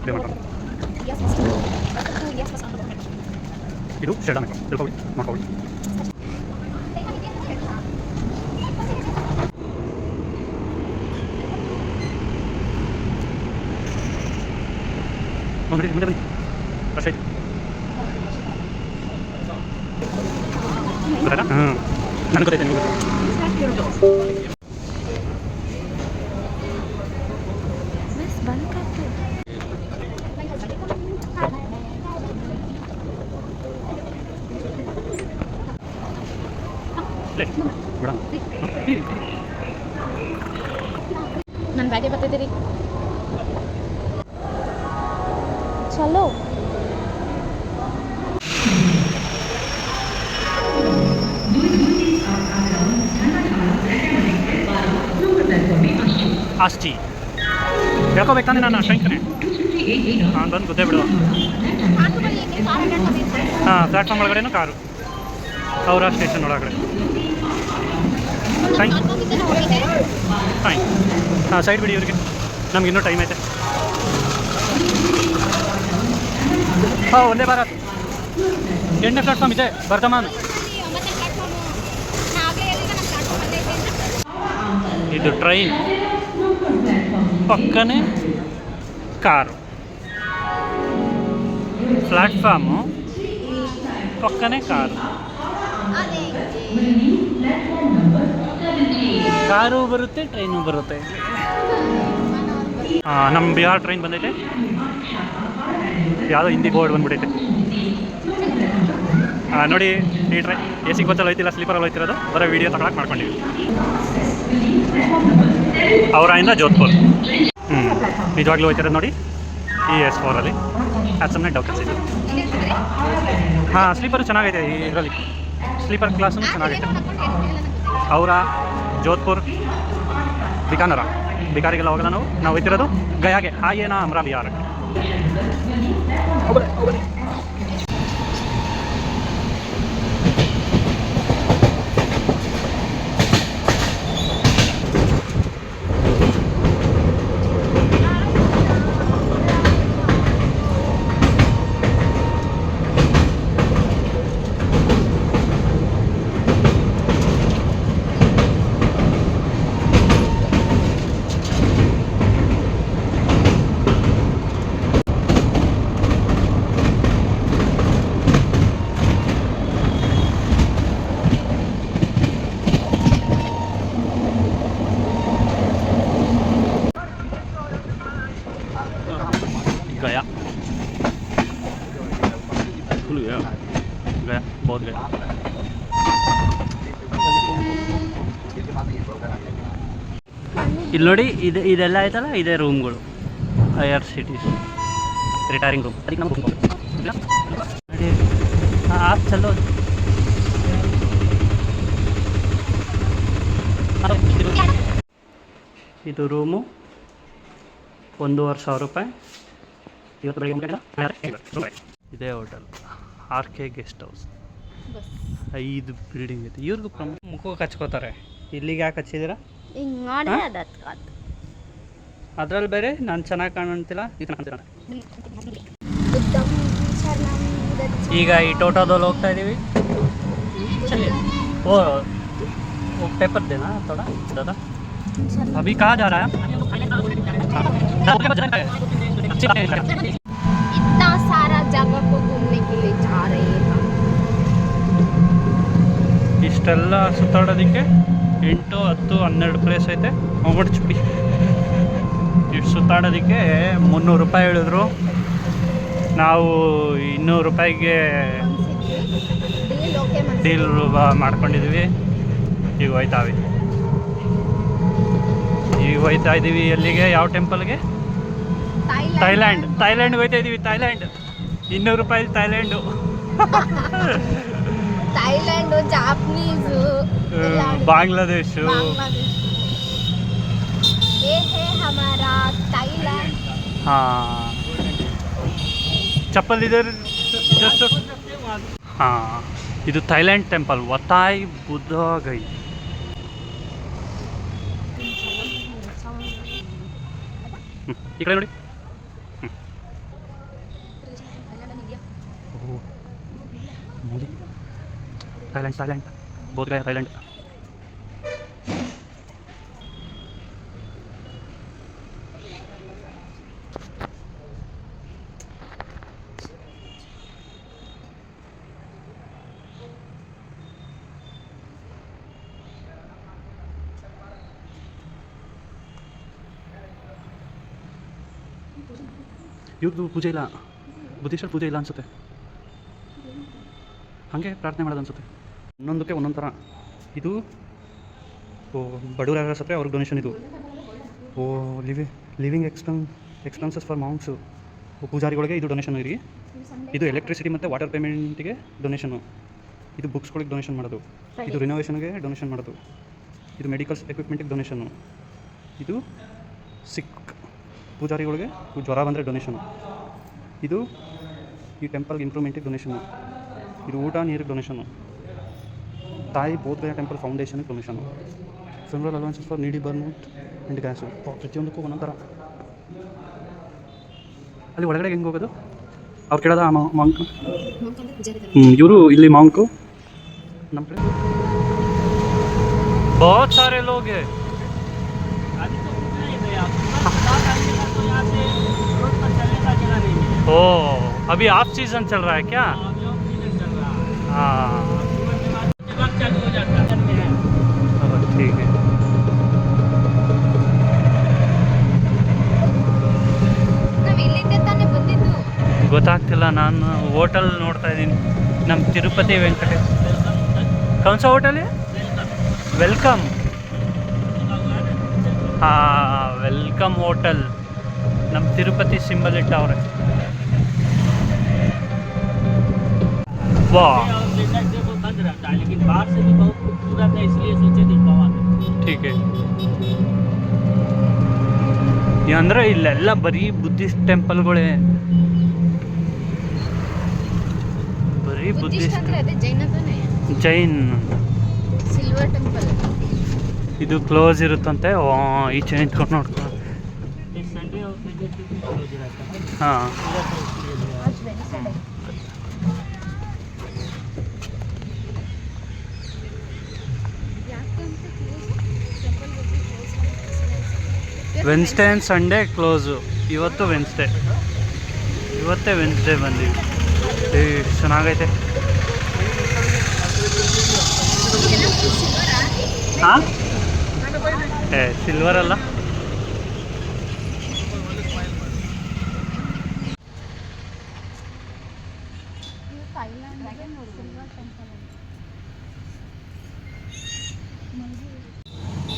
Pay ಮಾಡ್ಕೊಂಡು ಇದು shade ಅನ್ನ ತಿಳ್ಕೊಳ್ಳಿ ಮಾಡ್ಕೊಳ್ಳಿ. ಮುಂದೆ ಬನ್ನಿ ಫಸ್ಟ್ ಆಯ್ತು ಗೊತ್ತಾಯ್ತಾ? ನನಗೆ ಗೊತ್ತೈತೆ ನಿಮಗೆ ನನ್ನ ಬ್ಯಾಗೆ ಬರ್ತಿದ್ದೀರಿ ಚಲೋ. ಆಸ್ತಿ ಹೇಳ್ಕೋಬೇಕು ತಾನೆ ನಾನು ಶಂಕನೆ ಹಾಂ ಬಂದು ಗೊತ್ತೇ ಬಿಡು. ಹಾಂ ಪ್ಲ್ಯಾಟ್ಫಾರ್ಮ್ ಒಳಗಡೆನೂ ಕಾರು ಅವರ ಸ್ಟೇಷನ್ ಒಳಗಡೆ. ಫೈನ್ ಫೈನ್ ಹಾಂ ಸೈಡ್ ಬಿಡಿ ಇವ್ರಿಗೆ, ನಮ್ಗೆ ಇನ್ನೂ ಟೈಮ್ ಐತೆ. ಹಾಂ ಒಂದೇ ಭಾರತ್ 8ನೇ ಪ್ಲಾಟ್ಫಾರ್ಮ್ ಇದೆ ಬರ್ಧಮಾನ್. ಇದು ಟ್ರೈನ್ ಪಕ್ಕನೇ ಕಾರು, ಪ್ಲಾಟ್ಫಾರ್ಮು ಪಕ್ಕನೇ ಕಾರು. ಕಾರು ಬರುತ್ತೆ ಟ್ರೈನು ಬರುತ್ತೆ. ನಮ್ಮ ಬಿಹಾರ್ ಟ್ರೈನ್ ಬಂದೈತೆ, ಯಾವುದೋ ಹಿಂದಿ ಬೋರ್ಡ್ ಬಂದ್ಬಿಟ್ಟೈತೆ ನೋಡಿ. ಈ ಟ್ರೈನ್ ಎ ಸಿ ಬಸ್ಸಲ್ಲಿ ಹೋಯ್ತಿಲ್ಲ, ಸ್ಲೀಪರಲ್ಲಿ ಹೋಯ್ತಿರೋದು, ಬರೋ ವೀಡಿಯೋ ತಗೊಳಕ್ಕೆ ಮಾಡ್ಕೊಂಡಿವಿ. ಅವರಿಂದ ಜೋಧ್ಪುರ್ ನಿಜವಾಗ್ಲೂ ಹೋಯ್ತಿರೋದು ನೋಡಿ ES4 ಅದು ಸುಮ್ಮನೆ ಡೌಟ್ ಇದೆ. ಹಾಂ ಸ್ಲೀಪರು ಚೆನ್ನಾಗೈತೆ ಇದರಲ್ಲಿ, ಸ್ಲೀಪರ್ ಕ್ಲಾಸೂ ಚೆನ್ನಾಗೈತೆ. ಅವರ ಜೋಧ್ಪುರ್ ಬಿಕಾನರ ಬಿಕಾರಿಗೆಲ್ಲ ಹೋಗಲ್ಲ ನಾವು ಹೋಯ್ತಿರೋದು ಗಯಾಗೆ, ಹಾಗೇನಾ ಅಮ್ರಾ ಬಿಹಾರ. गया फुल गया गया बहुत गया. ಇಲ್ಲಿ ನೋಡಿ ಇದೆಲ್ಲ ಆಯ್ತಲ್ಲ, ಇದೇ ರೂಮ್ಗಳು IRCTC ರಿಟೈರಿಂಗ್ ರೂಮ್. ಅದಕ್ಕೆ ನಮ್ಗೆ आप चलो ಇದು ರೂಮು 1,500 ರೂಪಾಯಿ. ಇವತ್ತು ಬೆಳಗ್ಗೆ ಇದೇ hotel RK guest house. 5 building ಐತೆ. ಇವ್ರಿಗೂ ಮುಖಕ್ಕೆ ಹಚ್ಕೋತಾರೆ, ಇಲ್ಲಿಗೆ ಯಾಕೆ ಹಚ್ಚಿದ್ದೀರಾ? ಅದ್ರಲ್ಲಿ ಬೇರೆ ನಾನು ಚೆನ್ನಾಗಿ ಕಾಣಂತಿಲ್ಲ. ಈಗ ಈ ಟೋಟೋದಲ್ಲಿ ಹೋಗ್ತಾ ಇದ್ದೀವಿ. वो पेपर देना थोड़ा दादा. अभी कहाँ जा रहा है? इतना सारा जगह को घूमने के लिए जा रहे हैं. ಇಷ್ಟೆಲ್ಲ ಸುತ್ತಾಡೋದಕ್ಕೆ 8, 10, 12 ಪ್ಲೇಸ್ ಐತೆ. ಹೋಗ್ಬಿಡಿ ಇಷ್ಟು ಸುತ್ತಾಡೋದಕ್ಕೆ 300 ರೂಪಾಯಿ ಹೇಳಿದ್ರು. ನಾವು 200 ರೂಪಾಯಿಗೆ ಡೀಲ್ ಮಾಡ್ಕೊಂಡಿದ್ವಿ. ಈಗ ಹೋಯ್ತಾ ಇದ್ದೀವಿ ಎಲ್ಲಿಗೆ? ಯಾವ ಟೆಂಪಲ್ಗೆ? ಥೈಲ್ಯಾಂಡ್ಗೆ ಹೋಯ್ತಾ ಇದ್ದೀವಿ. ಥೈಲ್ಯಾಂಡ್ 200 ರೂಪಾಯಿ ಥೈಲ್ಯಾಂಡು. ಥೈಲ್ಯಾಂಡು, ಜಾಪನೀಸು, ಬಾಂಗ್ಲಾದೇಶು. ಹಾಂ ಚಪ್ಪಲ್ ಇದೆ ಜಸ್ಟ್. ಹಾಂ ಇದು ಥೈಲ್ಯಾಂಡ್ ಟೆಂಪಲ್ ವತಾಯ್ ಬುದ್ಧ ಗೈ. ಈ ಕಡೆ ನೋಡಿ. थाईलैंड बहुत गया थाईलैंड। ಇವ್ರದ್ದು ಪೂಜೆ ಇಲ್ಲ, ಬುದ್ಧಿಸ್ಟರ ಪೂಜೆ ಇಲ್ಲ ಅನಿಸುತ್ತೆ, ಹಾಗೆ ಪ್ರಾರ್ಥನೆ ಮಾಡೋದು ಅನಿಸುತ್ತೆ. ಒಂದೊಂದಕ್ಕೆ ಒಂದೊಂದು ಥರ. ಇದು ಬಡವ್ರು ಯಾರು ಸತ್ರೆ ಅವ್ರಿಗೆ ಡೊನೇಷನ್. ಇದು ಲಿವಿಂಗ್ ಎಕ್ಸ್ಪೆನ್ಸಸ್ ಫಾರ್ ಮಾಂಕ್ಸು, ಪೂಜಾರಿಗಳಿಗೆ ಇದು ಡೊನೇಷನ್ ಇರಿ. ಇದು ಎಲೆಕ್ಟ್ರಿಸಿಟಿ ಮತ್ತು ವಾಟರ್ ಪೇಮೆಂಟಿಗೆ ಡೊನೇಷನು. ಇದು ಬುಕ್ಸ್ಗಳಿಗೆ ಡೊನೇಷನ್ ಮಾಡೋದು. ಇದು ರಿನೋವೇಷನ್ಗೆ ಡೊನೇಷನ್ ಮಾಡೋದು. ಇದು ಮೆಡಿಕಲ್ಸ್ ಎಕ್ವಿಪ್ಮೆಂಟಿಗೆ ಡೊನೇಷನ್ನು. ಇದು ಸಿಕ್ ಪೂಜಾರಿಗಳಿಗೆ ಜ್ವರ ಬಂದರೆ ಡೊನೇಷನು. ಇದು ಈ ಟೆಂಪಲ್ಗೆ ಇಂಪ್ರೂವ್ಮೆಂಟಿಗೆ ಡೊನೇಷನು. ಇದು ಊಟ ನೀರಿಗೆ ಡೊನೇಷನು. ತಾಯಿ ಬೋಧಗಯ ಟೆಂಪಲ್ ಫೌಂಡೇಶನ್ಗೆ ಡೊನೇಷನು. ಫೆಬ್ರವರಿ ಅಲವೆನ್ಸಸ್ ಫಾರ್ ನೀಡಿ ಬರ್ನ್ಔಟ್ ಆ್ಯಂಡ್ ಗ್ಯಾಸು. ಪ್ರತಿಯೊಂದಕ್ಕೂ ಒಂದೊಂಥರ. ಅಲ್ಲಿ ಒಳಗಡೆ ಹೆಂಗೆ ಹೋಗೋದು ಅವ್ರು ಕೇಳೋದ ಮಾಂಕ್. ಇವರು ಇಲ್ಲಿ ಮಾಂಕು. ನಮ್ಮ ಕಡೆ बहुत सारे लोग हैं। ओ अभी ऑफ सीजन चल रहा है क्या? हाँ ठीक है। ಗೊತ್ತಾಗ್ತಿಲ್ಲ, ನಾನು ಹೋಟೆಲ್ ನೋಡ್ತಾ ಇದ್ದೀನಿ. ನಮ್ಮ ತಿರುಪತಿ ವೆಂಕಟೇಶ್. कौन सा होटल है? वेलकम. हाँ वेलकम होटल. ನಮ್ಮ ತಿರುಪತಿ ಸಿಂಬಲ್ ಇಟ್ಟವ್ರೆ. वाह लेकिन बाहर से भी बहुत खूबसूरत है, इसलिए सोचे दिखावा. ठीक है. ಅಂದ್ರೆ ಇಲ್ಲೆಲ್ಲ ಬರೀ ಬುದ್ಧಿಸ್ಟ್ ಟೆಂಪಲ್ಗಳೇ, ಬರೀ ಬುದ್ಧಿಸ್ಟ್. Jain silver temple. ಇದು ಕ್ಲೋಸ್ ಇರುತ್ತಂತೆ. ಈಚೆ ನಿಂತ್ಕೊಂಡು ನೋಡ್ಕೊ. ಹಾಂ ವೆನ್ಸ್ಡೇ ಆ್ಯಂಡ್ ಸಂಡೇ ಕ್ಲೋಸು. ಇವತ್ತು ವೆನ್ಸ್ಡೇ ಬಂದೀವಿ. ಎಷ್ಟು ಚೆನ್ನಾಗೈತೆ. ಹಾಂ ಸಿಲ್ವರ್ ಅಲ್ಲ.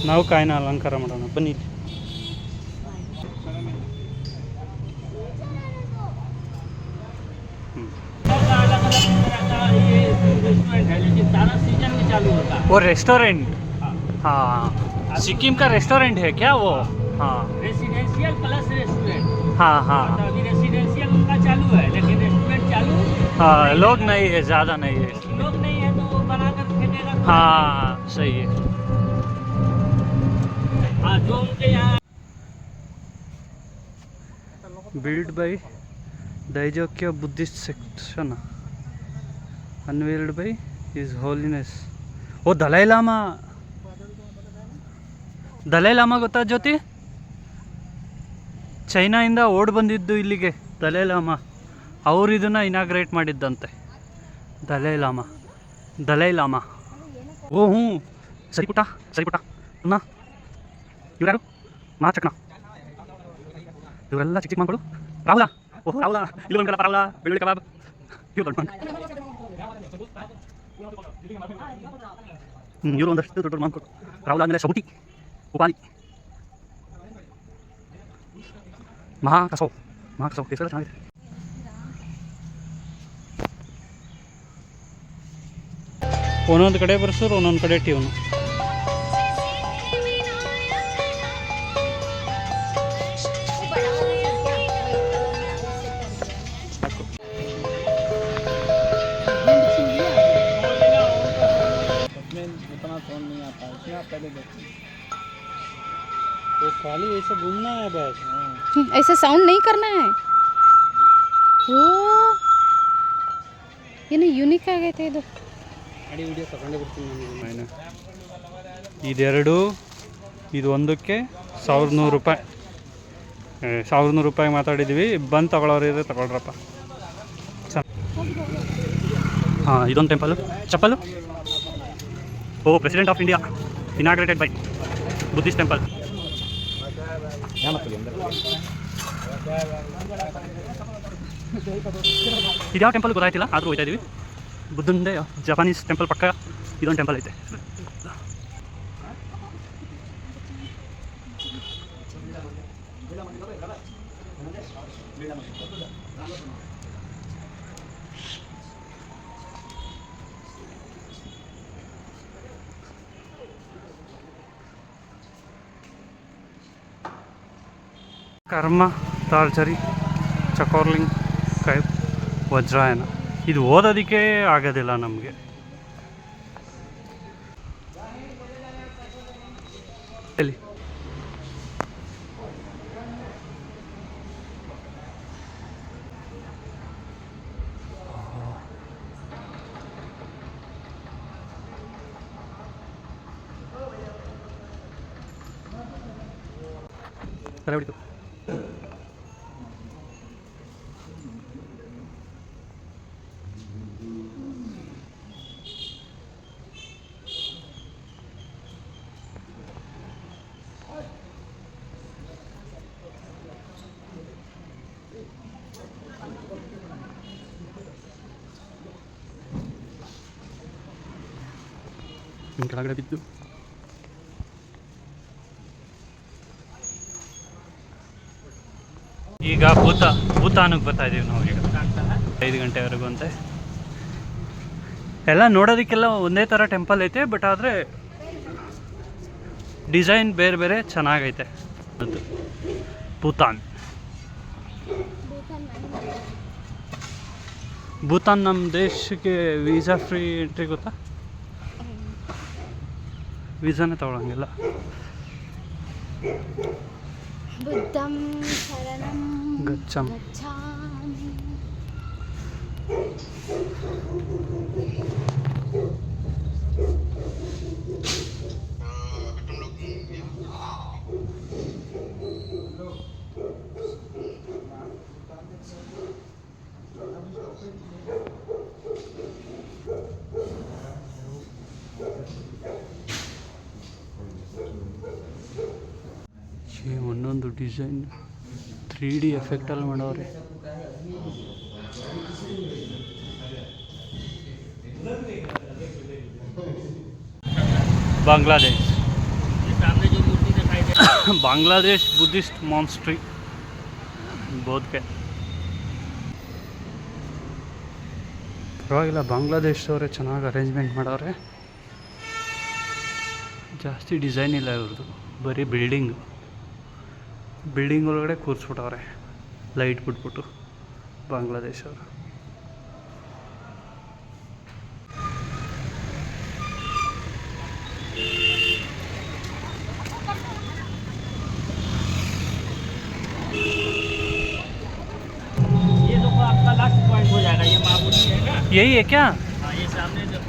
ನಾವು ಕಾಯಿನ ಅಲಂಕಾರ ಮಾಡೋಣ ಬನ್ನಿ. वो रेस्टोरेंट, हाँ सिक्किम का रेस्टोरेंट है क्या वो? हाँ रेसिडेंशियल प्लस रेस्टोरेंट. हाँ हाँ अभी रेसिडेंशियल उनका चालू है, लेकिन रेस्टोरेंट चालू. हाँ लोग नहीं है, ज़्यादा नहीं है. लोग नहीं है तो वो बनाकर फेंकेगा. हाँ सही है. हाँ जो उनके यहाँ build by Daijokyo Buddhist section, unveiled by his holiness. ओ दलाई ಲಾಮಾ ಗೊತ್ತಾ ಜ್ಯೋತಿ? ಚೈನಾಯಿಂದ ಓಡ್ ಬಂದಿದ್ದು ಇಲ್ಲಿಗೆ ದಲೈ ಲಾಮಾ. ಅವರು ಇದನ್ನು ಇನಾಗ್ರೇಟ್ ಮಾಡಿದ್ದಂತೆ. ದಲೈ ಲಾಮಾ. ಓ ಹ್ಞೂ ಸರಿ ಪುಟ್ಟ ಅಣ್ಣ. ಇವ್ರು ಯಾರು? ಚಕ್ನ. ಇವರೆಲ್ಲ ಚಿಕ್ಕ ಮಕ್ಕಳು. ರಾಹುಲ. ಓಹ್ ರಾಹುಲ. ಇಲ್ಲಿ ಬಂದ್ಕಲ್ಲ ರಾಹುಲ. ಬೆಳ್ಳುಳ್ಳಿ ಕಬಾಬ್. ಇವರು ಒಂದಷ್ಟು ದೊಡ್ಡ ಮಕ್ಕಳು. ರಾಹುಲ ಆದಮೇಲೆ ಸೌಟಿ, ಉಪಾಲಿ, ಮಹಾಕಸವ್ ಹೆಸರು ಚೆನ್ನಾಗಿದೆ. ಒಂದೊಂದು ಕಡೆ ಬರ್ಸೋರು, ಒಂದೊಂದು ಕಡೆ ಟ್ಯೂನು. तो खाली ऐसे घूमना है बस. ऐसे साउंड नहीं करना है. ओ ये ना यूनिक आ गए थे. इधर ಇದೆರಡು ಇದು ಒಂದಕ್ಕೆ 1100 ರೂಪಾಯಿ. 1100 ರೂಪಾಯಿ ಮಾತಾಡಿದ್ವಿ. ಬಂದು ತಗೊಳ್ಳೋರು ಇದ್ರೆ ತಗೊಳ್ರಪ್ಪ. ಹಾಂ, ಇದೊಂದು ಟೆಂಪಲು. ಚಪ್ಪಲು. ಓ, president of India inaugurated by Buddhist temple. ಇದ್ಯಾವ ಟೆಂಪಲ್ ಗೊತ್ತಾಯ್ತಿಲ್ಲ, ಆದರೂ ಹೋಗ್ತಾ ಇದೀವಿ. ಬುದ್ಧಂದೇ ಜಪಾನೀಸ್ ಟೆಂಪಲ್ ಪಕ್ಕ ಇದೊಂದು ಟೆಂಪಲ್ ಐತೆ. ಕರ್ಮ, ತಾರ್ಜರಿ, ಚಕೋರ್ಲಿಂಗ್, ಕೈ, ವಜ್ರಾಯನ. ಇದು ಓದೋದಕ್ಕೆ ಆಗೋದಿಲ್ಲ ನಮಗೆ. ಎಲ್ಲಿ ತಲೆ ಹೊಡಿತು. ಕೆಳಗಡೆ ಬಿದ್ದು ಈಗ ಭೂತಾನಿಗೆ ಬರ್ತಾ ಇದೀವಿ ನಾವು. ಈಗ 5 ಗಂಟೆವರೆಗೂ ಅಂತೆ. ಎಲ್ಲ ನೋಡೋದಕ್ಕೆಲ್ಲ ಒಂದೇ ಥರ ಟೆಂಪಲ್ ಐತೆ, ಬಟ್ ಆದರೆ ಡಿಸೈನ್ ಬೇರೆ ಬೇರೆ ಚೆನ್ನಾಗೈತೆ. ಅದು ಭೂತಾನ್. ಭೂತಾನ್ ನಮ್ಮ ದೇಶಕ್ಕೆ ವೀಸಾ ಫ್ರೀ ಎಂಟ್ರಿ ಗೊತ್ತಾ? ವೀಸಾನೇ ತಗೊಳಂಗಿಲ್ಲ. ಬುದ್ಧಂ ಶರಣಂ ಗಚ್ಚಾಮಿ. ಒಂದೊಂದು ಡಿಸೈನ್ 3D ಎಫೆಕ್ಟಲ್ಲಿ ಮಾಡವ್ರೆ. ಬಾಂಗ್ಲಾದೇಶ್. सामने जो मूर्ति दिखाई दे रही है ಬಾಂಗ್ಲಾದೇಶ್ ಬುದ್ಧಿಸ್ಟ್ ಮಾನ್ಸ್ಟ್ರಿ ಬೋಧ್ಕೆ. ಪರವಾಗಿಲ್ಲ, ಬಾಂಗ್ಲಾದೇಶದವರೇ ಚೆನ್ನಾಗಿ ಅರೇಂಜ್ಮೆಂಟ್ ಮಾಡವ್ರೆ. ಜಾಸ್ತಿ ಡಿಸೈನ್ ಇಲ್ಲ ಇವ್ರದ್ದು, ಬರೀ ಬಿಲ್ಡಿಂಗ್ ಒಳಗಡೆ ಕೂರಿಸ್ಬಿಟ್ಟವ್ರೆ ಲೈಟ್ ಬಿಟ್ಬಿಟ್ಟು ಬಾಂಗ್ಲಾದೇಶ್ ಅವರು. ये देखो आपका लास्ट पॉइंट हो जाएगा, ये महाबोधि है ना। यही है क्या? हाँ, ये सामने जो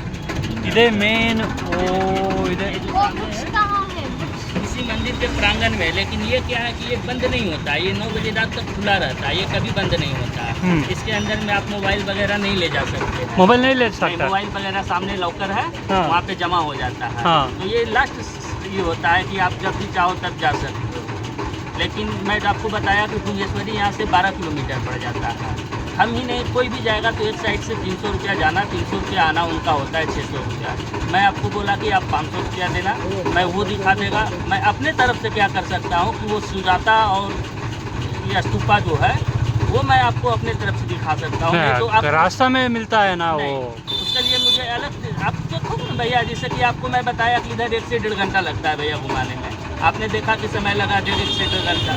इधे मेन ओ इधर ये जो वो सामने बुक्स है, कहाँ है? बुक्स इसी मंदिर के प्रांगण में। लेकिन ये क्या है कि ये बंद नहीं होता, ये 9 बजे रात तक खुला रहता है, ये कभी बंद नहीं होता। इसके अंदर में आप मोबाइल वगैरह नहीं ले जा सकते। मोबाइल नहीं ले नहीं, सकता। मोबाइल वगैरह सामने लॉकर है, हाँ। वहाँ पे जमा हो जाता है। हाँ। तो ये लास्ट ये होता है कि आप जब भी चाहो तब जा सकते हो। लेकिन मैं आपको बताया कि भुवनेश्वरी यहाँ से 12 किलोमीटर पड़ जाता है। हम ही नहीं, कोई भी जाएगा तो एक साइड से 300 रुपया जाना, 300 रुपया आना उनका होता है 600 रुपया। मैं आपको बोला कि आप 500 रुपया देना, मैं वो दिखा देगा। मैं अपने तरफ से क्या कर सकता हूँ कि वो सुजाता और ये स्तूपा जो है वो मैं आपको अपने तरफ से दिखा सकता हूँ। नहीं तो आप रास्ता में मिलता है ना वो। नहीं, उसके लिए मुझे अलग आप देखो ना भैया, जैसे कि आपको मैं बताया कि इधर 1 से 1.5 घंटा लगता है भैया घुमाने में। आपने देखा कि समय लगा 1.5 से 1.5 घंटा,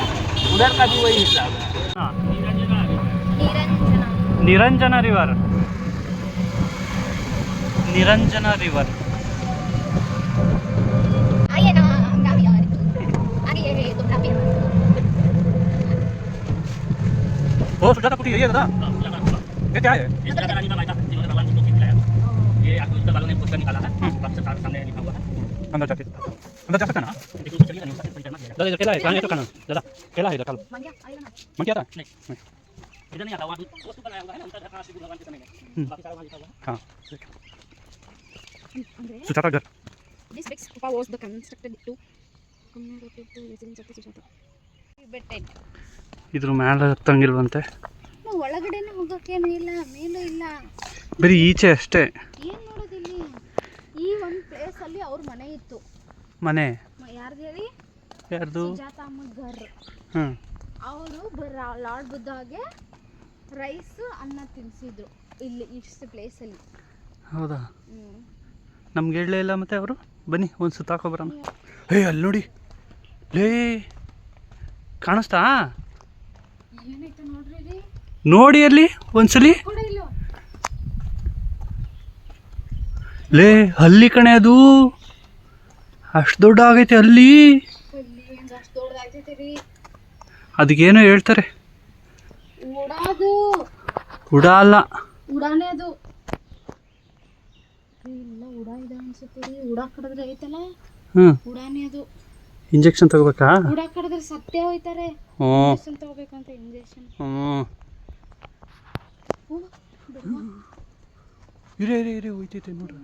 उधर का भी वही हिसाब है। निरंजना निरंजना रिवर आइए ना, हम गाड़ी आ रहे हैं। आगे ये तो काफी है। वो सुजाता कुटी है ये दादा, ये क्या है? इस तरह का रानी का मायका भगवान जी को खिलाया। ये आपको हॉस्पिटल वालों ने पोस्टर निकाला है, आपके सामने लिखा हुआ है। अंदर जाके अंदर जा सकते हैं ना? देखिए ऊपर चलिए ना, ऊपर से करना पड़ेगा। दादा इधर केला है, कहाँ है तो खाना दादा केला है इधर खा लो। ಮಂಗ್ಯ ಆಯ್ಲನ मन क्या था? नहीं इधर नहीं आता, वहाँ पोस्ट बनाया हुआ है ना, उनका घर कहाँ से गुरु भगवान के समय में, बाकी सारा वहाँ लिखा हुआ है। हाँ ಅಂದ್ರೆ सुजाता घर this big stupa was the constructed to communicate to residents of the Sujata ಬೆಟ್ಟ ಇದೆ. ಇದ್ರ ಮೇಲೆ ಹತ್ತಂಗಿಲ್ವಂತೆ, ನಾವು ಒಳಗಡೆನೆ ಹೋಗೋಕ್ಕೇನು ಇಲ್ಲ, ಮೇಲೂ ಇಲ್ಲ, ಬರೀ ಈಚೆ ಅಷ್ಟೇ ಏನು ನೋಡೋದಿಲ್ಲಿ. ಈ ಒಂದು ಪ್ಲೇಸಲ್ಲಿ ಅವ್ರ ಮನೆ ಇತ್ತು. ಮನೆ. ಯಾರ್ದು ಹೇಳಿ? ಯಾರ್ದು? ಸುಜಾತ ಅಮ್ಮ ಘರ್. ಹ್ಞೂ ಅವರು ಲಾರ್ಡ್ ಬುದ್ಧಾಗೆ ರೈಸ್ ಅನ್ನ ತಿನ್ನಿಸಿದ್ರು ಇಲ್ಲಿ ಇಷ್ಟು ಪ್ಲೇಸಲ್ಲಿ. ಹೌದಾ? ನಮ್ಗೆ ಹೇಳಲೇ ಇಲ್ಲ ಮತ್ತೆ ಅವರು. ಬನ್ನಿ ಒಂದು ಸುತ್ತಾಕೋ ಬರೋಣ. ಅಲ್ಲಿ ನೋಡಿ ಲೇ, ಕಾಣಿಸ್ತಾ? ಏನೈತೆ ನೋಡ್ರಿ ರೀ, ನೋಡಿ ಅಲ್ಲಿ ಒಂದ್ಸಲಿ. ಕೂಡ ಇಲ್ಲ ಲೇ ಅಲ್ಲಿ ಕಣೆ, ಅದು ಅಷ್ಟು ದೊಡ್ಡ ಆಗೈತೆ ಅಲ್ಲಿ. ಅಷ್ಟು ದೊಡ್ಡದಾಗ್ತೈತೆ ರೀ. ಅದಕ್ಕೇನೋ ಹೇಳ್ತಾರೆ, ಉಡಾದು ಉಡ ಅಲ್ಲ, ಉಡಾನೇ ಅದು. ಇಲ್ಲ ಉಡಾ ಇದೆ ಅನ್ಸುತ್ತೆ ರೀ. ಉಡಾ ಕಡಿದ್ರೆ ಐತಲ್ಲ, ಹ್ಞೂ ಉಡಾನೇ ಅದು. ಇಂಜೆಕ್ಷನ್ ತಗೋಬೇಕಾ? ಉಡಾ ಕಡಿದ್ರೆ ಸತ್ತೇ ಹೋಯ್ತಾರೆ. ಹ್ಞೂ ಇಂಜೆಕ್ಷನ್ ತಗೋಬೇಕಂತ, ಇಂಜೆಕ್ಷನ್. ಇರೇ ಇರೇ ಇರೇ ಹೋಯ್ತೈತೆ ನೋಡ್ರಿ.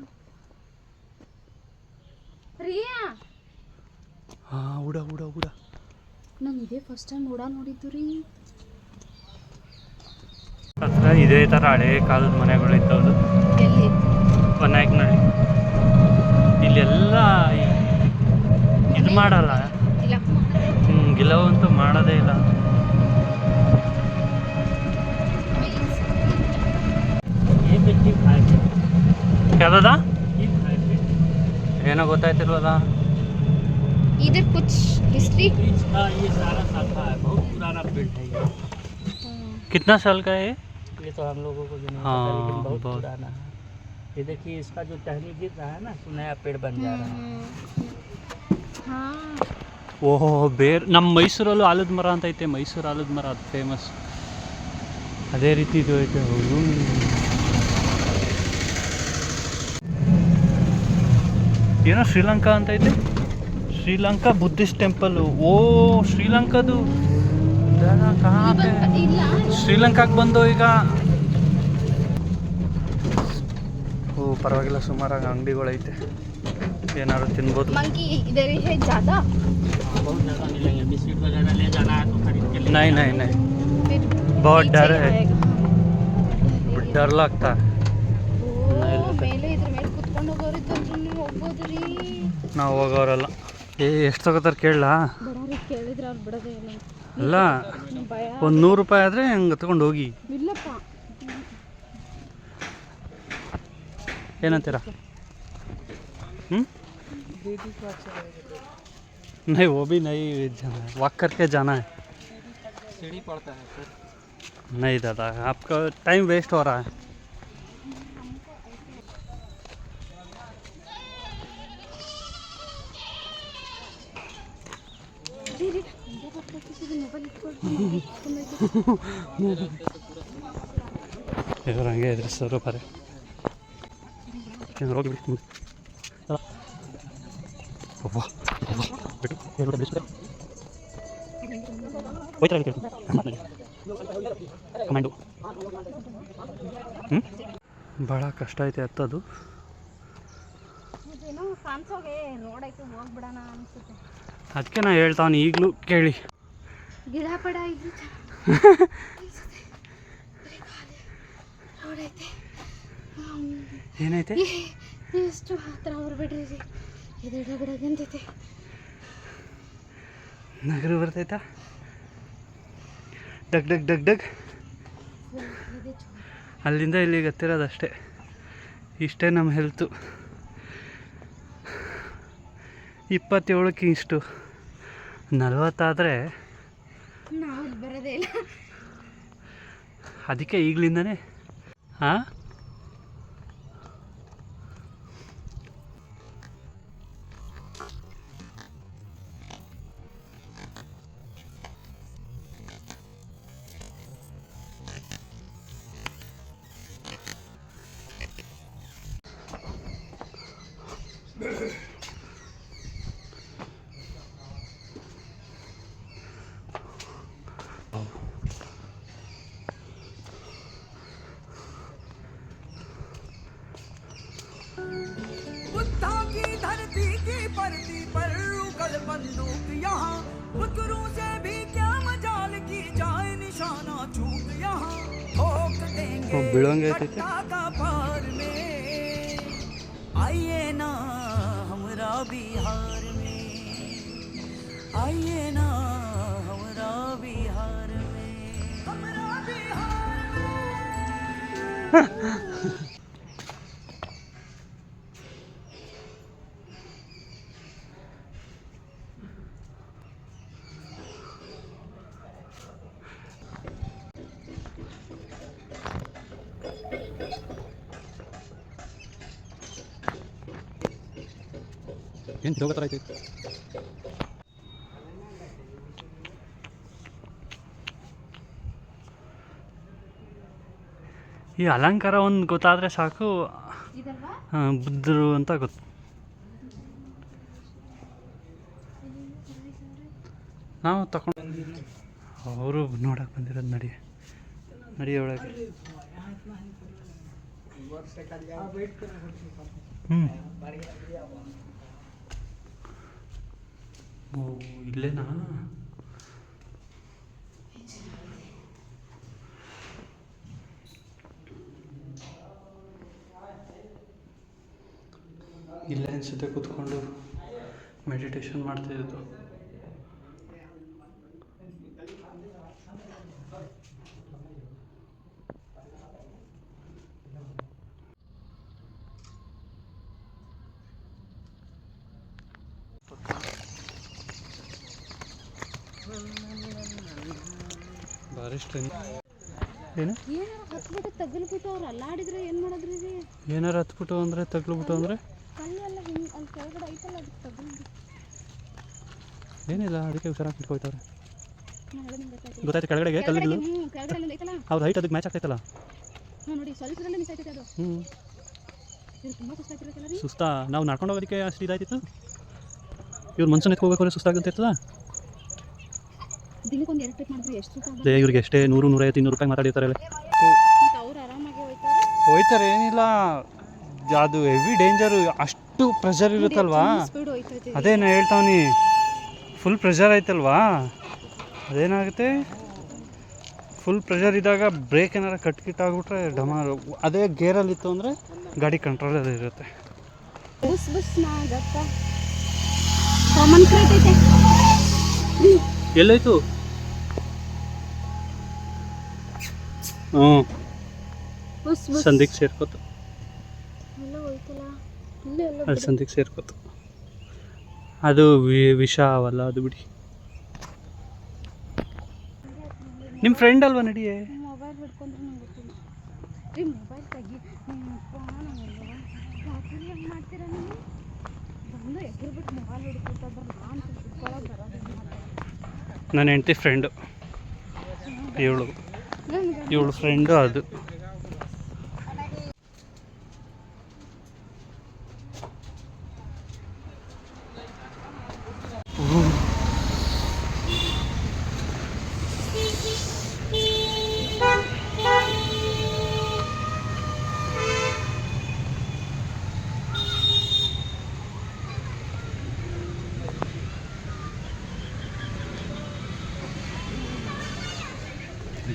ಪ್ರಿಯಾ, ಹಾಂ ಉಡ ಉಡ ಉಡ. ನಾನು ಇದೇ ಫಸ್ಟ್ ಟೈಮ್ ಉಡಾ ನೋಡಿದ್ದು ರೀ. ಹತ್ರ ಇದೇ ಥರ ಹಳೇ ಕಾಲದ ಮನೆಗಳಿದ್ದವು ಎಲ್ಲಿ? ಹೊನ್ನಾಯಕನಹಳ್ಳಿ. ಇಲ್ಲೆಲ್ಲ ಇದು ಮಾಡಲ್ಲ, ಇಲ್ಲ ಗಿಲವಂತೂ ಮಾಡೋದೇ ಇಲ್ಲ. ये देखिए खाए थे, ಯಾವ್ದದ ये खाए थे। ಏನೋ ಗೊತ್ತಾಯ್ತಿಲ್ವಲ್ಲ. इधर कुछ हिस्ट्री. इसका ये सारा शाखा है, बहुत पुराना पेड़ है ये। कितना साल का है? ये तो हम लोगों को भी नहीं हाँ, पता, लेकिन बहुत बहुत। पुराना है। ये देखिए इसका जो टहनी गिर रहा है ना, तो नया पेड़ बन जा रहा है। हाँ ಓಹೋ ಬೇರೆ ನಮ್ಮ ಮೈಸೂರಲ್ಲೂ ಆಲದ ಮರ ಅಂತ ಐತೆ. ಮೈಸೂರು ಆಲದ ಮರ ಅದು ಫೇಮಸ್. ಅದೇ ರೀತಿ ಇದು ಐತೆ. ಹೌದು, ಏನೋ ಶ್ರೀಲಂಕಾ ಅಂತ ಐತೆ. Sri Lanka Buddhist temple. ಓ ಶ್ರೀಲಂಕಾದು ಇಲ್ಲ ಶ್ರೀಲಂಕಾಗೆ ಬಂದು ಈಗ. ಓ ಪರವಾಗಿಲ್ಲ, ಸುಮಾರಾಗಿ ಅಂಗಡಿಗಳೈತೆ, ಏನಾದ್ರು ತಿನ್ಬೋದು. मंकी इधर ही है ज़्यादा. बहुत ज़्यादा मिलेंगे, बिस्किट वगैरह ले जाना है तो खरीद के ले नहीं नहीं नहीं, फिर बहुत नीचे डर है, आएगा. डर लगता है. ಓ ಮೇಲೆ ಇದ್ರ ಮೇಲೆ ಕುತ್ಕೊಂಡು ಹೋಗೋರಿದ್ದು ನೀವು ಹೋಗ್ಬೋದು ರೀ. ನಾವು ಹೋಗೋರಲ್ಲ. ಎಷ್ಟು ತಗೋತಾರೆ ಕೇಳಲಾ? ಬಡವ್ರಿಗೆ ಕೇಳಿದ್ರೆ ಅವ್ರು ಬಿಡೋದೇ ಇಲ್ಲ. ಅಲ್ಲ, ಭಯ. ಒಂದು 100 ರೂಪಾಯಿ ಆದರೆ ಹಂಗೆ ತಗೊಂಡು ಹೋಗಿ. ಇಲ್ಲಪ್ಪ, ಏನಂತೀರ? नहीं वो भी नहीं जाना है, वॉक करके जाना है. सीढ़ी पड़ता है सर. नहीं दादा, आपका टाइम वेस्ट हो रहा है. ಇವ್ರು ಹಂಗೆ ಎದುರಿಸೋರು ಬರೀ ಹೋಗಿ ಬಿಡಿ. ಕಮಾಂಡು ಭಾಳ ಕಷ್ಟ ಐತೆ ಹತ್ತದು. ಏನೋ ಕಾಣಿಸೋಗೆ ರೋಡ್ ಐತೆ, ಹೋಗ್ಬಿಡೋಣ ಅನ್ಸುತ್ತೆ. ಅದಕ್ಕೆ ನಾ ಹೇಳ್ತಾವನು ಈಗಲೂ ಕೇಳಿ. ಗಿಡ ಪಡ ಇದ್ದು ರೋಡ್ ಐತೆ. ಏನೈತೆ? ಎಷ್ಟು ಹತ್ರ ಬರ್ಬೇಡ್ರಿ ರೀ, ಎದುರು ಗಿಡ ಗಂತೈತೆ. ನಗರ ಬರ್ತೈತಾ? ಡಗ್ ಡಗ್ ಡಗ್ ಡಗ್. ಅಲ್ಲಿಂದ ಇಲ್ಲಿಗೆ ಹತ್ತಿರೋದಷ್ಟೇ. ಇಷ್ಟೇ ನಮ್ಮ ಹೆಲ್ತು. 27ಕ್ಕೆ ಇಷ್ಟು, 40 ಆದರೆ ನಾವು ಬರೋದೇ ಇಲ್ಲ. ಅದಕ್ಕೆ ಈಗಲಿಂದನೇ. ಹಾಂ, की परती पर उगल बंदूक यहाँ बुकरों से भी क्या मजाल की जाए निशाना चूक यहाँ ठोक देंगे ಬೀಳಂಗೆ ಐತೈತೆ कट्टा का पार में आइए ना हमरा बिहार में आइए ना हमरा बिहार में हमरा बिहार में ಏನು ತಿರೋಗ ಥರ ಐತೈತೆ. ಈ ಅಲಂಕಾರ ಒಂದು ಗೊತ್ತಾದರೆ ಸಾಕು, ಇದಲ್ವಾ ಬುದ್ಧರು ಅಂತ ಗೊತ್ತು. ನಾವು ತಗೊಂಡು ಅವರು ನೋಡಕ್ಕೆ ಬಂದಿರೋದು. ನಡಿ ಒಳಗೆ. ಓ ಇಲ್ಲೇನಾ? ಇಲ್ಲೇ ಅನಿಸುತ್ತೆ ಕೂತ್ಕೊಂಡು ಮೆಡಿಟೇಷನ್ ಮಾಡ್ತಿದ್ದು. ಭಾರಿ ಸ್ಟ್ರೆಂತ್. ಏನು ಏನಾರ ಹತ್ಬಿಟ್ಟು ತಗಲ್ಬಿಟ್ಟು ಅವ್ರು ಅಲ್ಲಾಡಿದ್ರೆ ಏನು ಮಾಡಿದ್ರಿ ಇದು? ಏನಾರು ಹತ್ಬಿಟ್ಟು ಅಂದರೆ ತಗ್ಲ್ಬಿಟ್ಟು ಅಂದರೆ ಕಲ್ಲೆಲ್ಲ ಹಿಂಗೆ ಅಲ್ಲಿ ಕೆಳಗಡೆ ಐತಲ್ಲ ಅದಕ್ಕೆ ತಗಲ್ಬಿಟ್ಟು ಏನಿಲ್ಲ, ಅದಕ್ಕೆ ಹುಷಾರಾಗಿ ಇಟ್ಕೊಳ್ತಾರೆ. ನಾಳೆ ನಿಮ್ಗೆ ಗೊತ್ತಾಯ್ತು. ಗೊತ್ತಾಯ್ತು ಕೆಳಗಡೆಗೆ ಕಲ್ಲಿಗಳು ಕೆಳಗಡೆ ಅಲ್ಲೊಂದು ಐತಲ್ಲ, ಅವ್ರ ಹೈಟ್ ಅದಕ್ಕೆ ಮ್ಯಾಚ್ ಆಗ್ತೈತಲ್ಲ. ನೋಡಿ ಸ್ವಲ್ಪದಲ್ಲೇ ಮಿಸ್ ಆಯ್ತೈತೆ ಅದು. ಇದು ತುಂಬ ಸುಸ್ತಾಯ್ತಿರತ್ತಲ್ಲ ರೀ. ಸುಸ್ತಾ ನಾವು ನಡ್ಕೊಂಡು ಹೋಗೋದಕ್ಕೆ ಅಷ್ಟು ಇದಾಯ್ತಿತ್ತು. ಇವ್ರು ಮನ್ಸನ್ನ ಎತ್ಕೋಬೇಕಾದ್ರೆ ಸುಸ್ತಾಗಂತಿರ್ತದ. ದಿನಕ್ಕೊಂದು 2 ಟ್ರಿಪ್ ಮಾಡಿದ್ರೆ ಎಷ್ಟು ಸುಸ್ತಾಗ? ಅದೇ ಇವ್ರಿಗೆ ಎಷ್ಟೇ 100, 150, 200 ರೂಪಾಯಿ ಮಾತಾಡಿರ್ತಾರಲ್ಲ. ಮತ್ತು ಅವ್ರು ಆರಾಮಾಗಿ ಹೋಯ್ತಾರೆ, ಏನಿಲ್ಲ. ಅದು ಹೆವಿ ಡೇಂಜರು, ಅಷ್ಟು ಪ್ರೆಷರ್ ಇರುತ್ತಲ್ವಾ. ಸ್ಪೀಡ್ ಹೋಯ್ತೈತೆ. ಅದೇ ನಾ ಹೇಳ್ತಾವ್ನಿ, ಫುಲ್ ಪ್ರೆಷರ್ ಐತಲ್ವಾ. ಅದೇನಾಗುತ್ತೆ, ಫುಲ್ ಪ್ರೆಷರ್ ಇದ್ದಾಗ ಬ್ರೇಕ್ ಏನಾರು ಕಟ್ಕಿಟ್ಟಾಗ್ಬಿಟ್ರೆ ಡಮಾರು. ಅದೇ ಗೇರಲ್ಲಿತ್ತು ಅಂದರೆ ಗಾಡಿ ಕಂಟ್ರೋಲಲ್ಲಿ ಇರುತ್ತೆ. ಬಸ್ ನಾಗಪ್ಪ ಕಾಮನ್ ಕ್ರೇಟ್ ಐತೆ. ಎಲ್ಲಾಯ್ತು? ಹ್ಞೂ ಬಸ್ ಸಂದಿಗೆ ಸೇರ್ಕೋತು. ಎಲ್ಲ ಹೋಯ್ತಲ್ಲ, ಇಲ್ಲೇ ಎಲ್ಲ ಅಲ್ಲಿ ಸಂದಿಗೆ ಸೇರ್ಕೋತು. ಅದು ವಿಷ ಅವಲ್ಲ, ಅದು ಬಿಡಿ. ನಿಮ್ಮ ಫ್ರೆಂಡ್ ಅಲ್ವಾ, ನಡಿಯೇ. ಮೊಬೈಲ್ ಹಿಡ್ಕೊಂಡ್ರೆ ನಂಗೆ ಗೊತ್ತಿಲ್ಲ ರೀ. ಮೊಬೈಲ್ ತೆಗಿ. ಹೆಂಗೆ ಮಾಡ್ತೀರಾ ನೀವು? ಬಂದು ಎಗ್ರಿಬಿಟ್ಟು ಮೊಬೈಲ್ ಹಿಡ್ಕೊಳ್ತಾರೆ. ನಾನು ಕುತ್ಕೊಳ್ಳೋಕೆ ಬರೋದಿಲ್ಲ. ನನ್ನ ಹೆಂಡತಿ ಫ್ರೆಂಡು ಇವಳು ಫ್ರೆಂಡು ಅದು.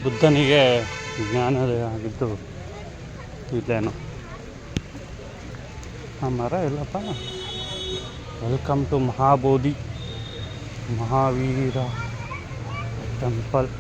ಬುದ್ಧನಿಗೆ ಜ್ಞಾನೋದಯ ಆಗಿದ್ದು ಇಲ್ಲೇನು. ಆ ಮರ ಎಲ್ಲಪ್ಪ. Welcome to Mahabodhi Mahavira temple.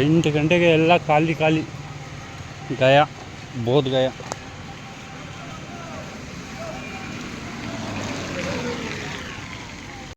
ಎಂಟು ಗಂಟೆಗೆ ಎಲ್ಲ ಖಾಲಿ ಖಾಲಿ. ಗಯಾ, ಬೋಧ್ ಗಯಾ.